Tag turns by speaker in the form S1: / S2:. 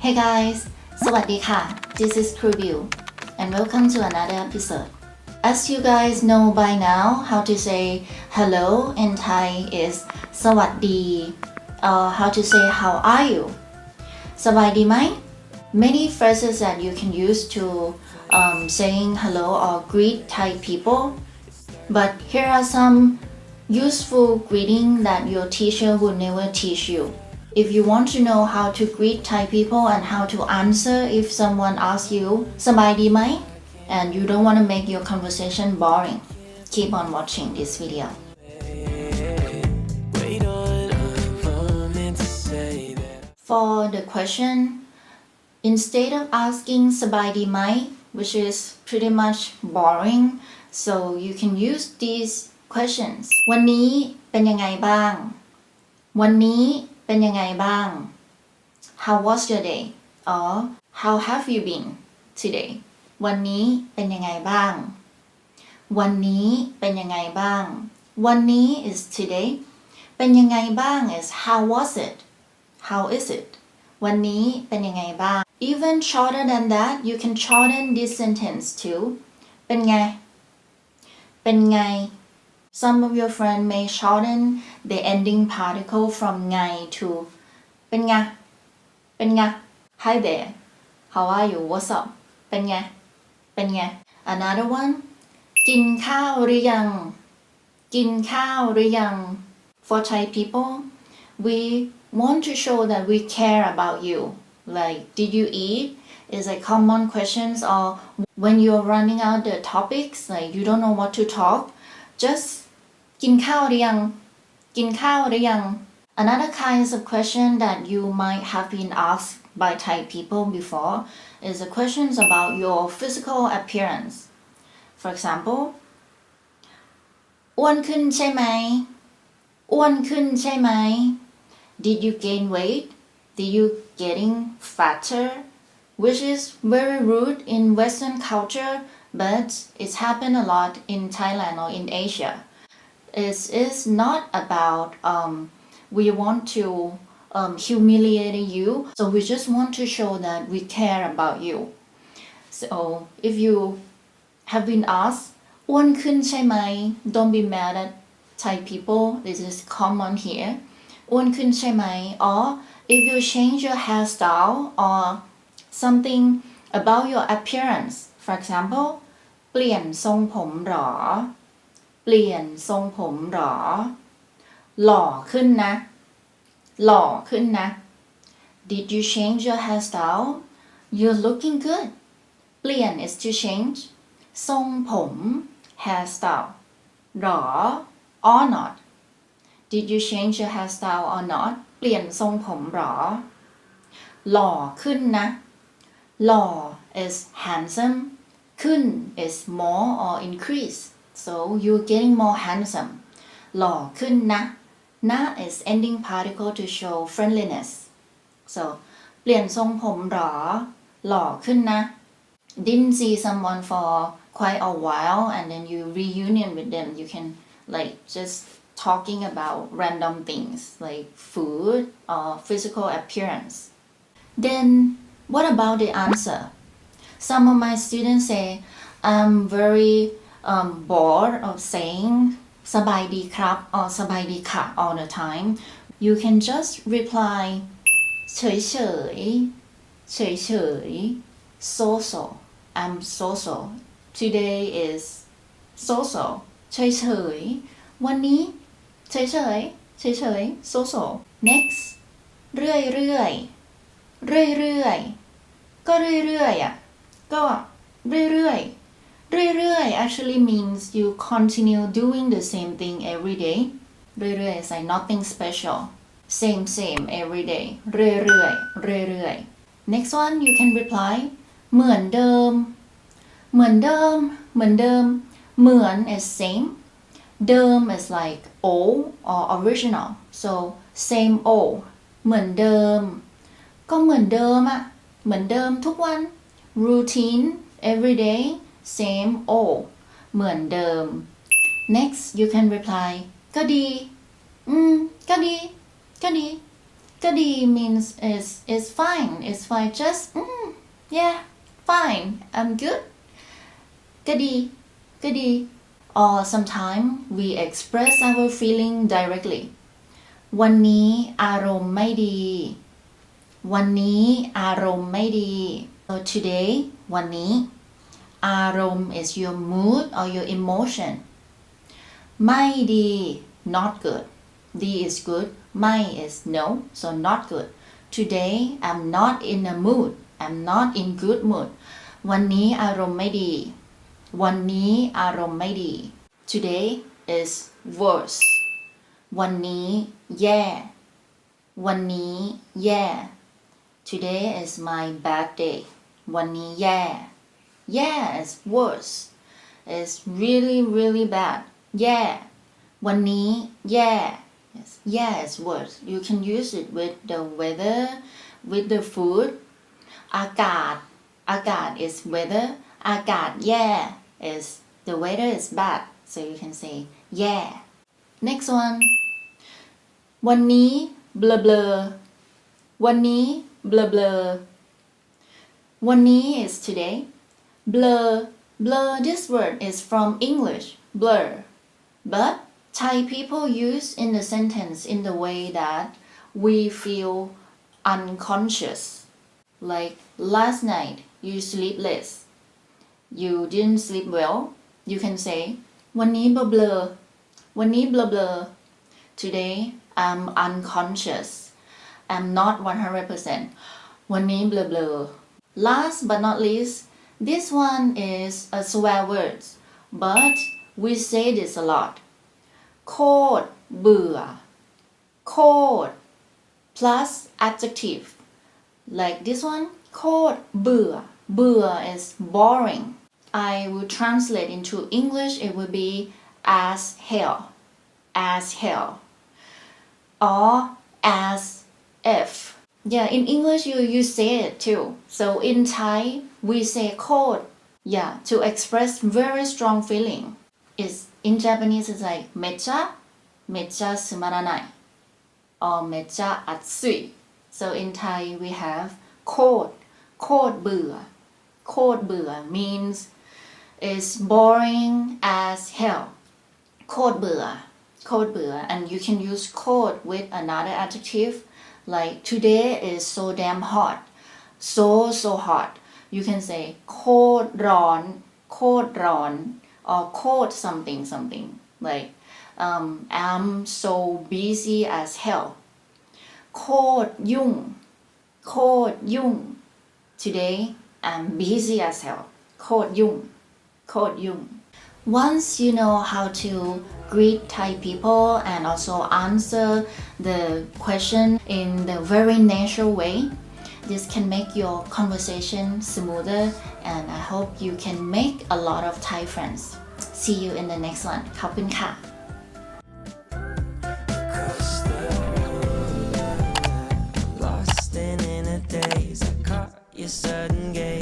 S1: Hey guys สวัสดีค่ะ This is Preview and welcome to another episode. As you guys know by now, how to say hello in Thai is สวัสดี or how to say how are you สบายดีไหม Many phrases that you can use to saying hello or greet Thai people. But here are some useful greeting that your teacher would never teach you.If you want to know how to greet Thai people and how to answer if someone asks you สบายดีไหม and you don't want to make your conversation boring, keep on watching this video. For the question, instead of asking สบายดีไหม which is pretty much boring, so you can use these questions. วันนี้เป็นยังไงบ้าง วันนี้เป็นยังไงบ้าง How was your day? Or how have you been today? วันนี้เป็นยังไงบ้าง วันนี้เป็นยังไงบ้าง วันนี้ is today เป็นยังไงบ้าง is how was it? How is it? วันนี้เป็นยังไงบ้าง Even shorter than that, you can shorten this sentence too. เป็นไง เป็นไงSome of your friends may shorten the ending particle from ngai to เป็นไง เป็นไง Hi there. How are you? What's up? เป็นไง เป็นไง Another one. กินข้าวหรือยัง กินข้าวหรือยัง For Thai people, we want to show that we care about you. Like, did you eat? Is a common questions or when you're running out the topics, like you don't know what to talk.Just กินข้าวหรือยัง กินข้าวหรือยัง Another kinds of question that you might have been asked by Thai people before is the questions about your physical appearance. For example, อ้วนขึ้นใช่ไหม อ้วนขึ้นใช่ไหม Did you gain weight? Did you getting fatter? Which is very rude in Western culture, but it's happened a lot in Thailand or in Asia.It is not about we want to humiliate you, so we just want to show that we care about you. So if you have been asked อ้วนขึ้นใช่ไหม don't be mad at Thai people, this is common here อ้วนขึ้นใช่ไหม or if you change your hairstyle or something about your appearance, for example เปลี่ยนทรงผมเหรอเปลี่ยนทรงผมหรอหล่อขึ้นนะหล่อขึ้นนะ Did you change your hairstyle? You're looking good. เปลี่ยน is to change ทรงผม hairstyle หรอ or not. Did you change your hairstyle or not? เปลี่ยนทรงผมหรอหล่อขึ้นนะหล่อ is handsome ขึ้น is more or increase.So you're getting more handsome. หล่อขึ้นนะ นะ is ending particle to show friendliness. So เปลี่ยนทรงผมหรอหล่อขึ้นนะ Didn't see someone for quite a while and then you reunion with them. You can like just talking about random things like food or physical appearance. Then what about the answer? Some of my students say I'm very bored of saying สบายดีครับ or สบายดีค่ะ all the time. You can just reply เฉยเฉยเฉยเฉย so so I'm so so today is so so เฉยเฉยวันนี้เฉยเฉยเฉยเฉย so so next เรื่อยเรื่อยเรื่อยเรื่อยก็เรื่อยเรื่อยอ่ะก็เรื่อยเรื่อยเรื่อยๆ actually means you continue doing the same thing every day เรื่อยๆ is like nothing special same every day เรื่อยๆเรื่อยๆ next one you can reply เหมือนเดิมเหมือนเดิมเหมือนเดิมเหมือน is same เดิม is like old or original so same old เหมือนเดิมก็เหมือนเดิมอะเหมือนเดิมทุกวัน routine every day same old เหมือนเดิม next you can reply ก็ดีก็ดีก็ดี ก็ดี means is fine it's fine just yeah fine I'm good ก็ดีก็ดี or sometimes we express our feeling directly วันนี้อารมณ์ไม่ดีวันนี้อารมณ์ไม่ดี so today วันนี้อารมณ์ is your mood or your emotion ไม่ดี not good D is good ไม่ is no so not good today I'm not in a mood I'm not in good mood วันนี้อารมณ์ไม่ดีวันนี้อารมณ์ไม่ดี today is worse วันนี้แย่วันนี้แย่ today is my bad day วันนี้แย่แย่ is worse is really bad แย่วันนี้แย่ yes yeah is worse you can use it with the weather with the food อากาศอากาศ is weather อากาศแย่ is the weather is bad so you can say yeah next one วันนี้ blah blah วันนี้ blah blah วันนี้ is today blur blur this word is from English blur but Thai people use in the sentence in the way that we feel unconscious like last night you sleepless you didn't sleep well you can say วันนี้ blah blah วันนี้ blah blah today I'm unconscious I'm not 100% วันนี้ blah blah last but not least this one is a swear words but we say this a lot โคตรเบื่อโคตร plus adjective like this one โคตรเบื่อเบื่อ is boring I will translate into English it will be as hell or as if yeah in English you say it too so in Thai we say โคตร yeah to express very strong feeling is in Japanese it's like めっちゃつまらない or めっちゃ暑い so in Thai we have โคตรเบื่อโคตรเบื่อ means is boring as hell โคตรเบื่อand you can use โคตร with another adjective like today is so damn hot so hot you can say โคตรร้อนor โคตร something like I'm so busy as hell โคตรยุ่ง today I'm busy as hell โคตรยุ่งonce you know how to greet Thai people and also answer the question in the very natural way this can make your conversation smoother and I hope you can make a lot of Thai friends see you in the next one ขอบคุณค่ะ
S2: Lost in a daze, I caught your sudden gaze.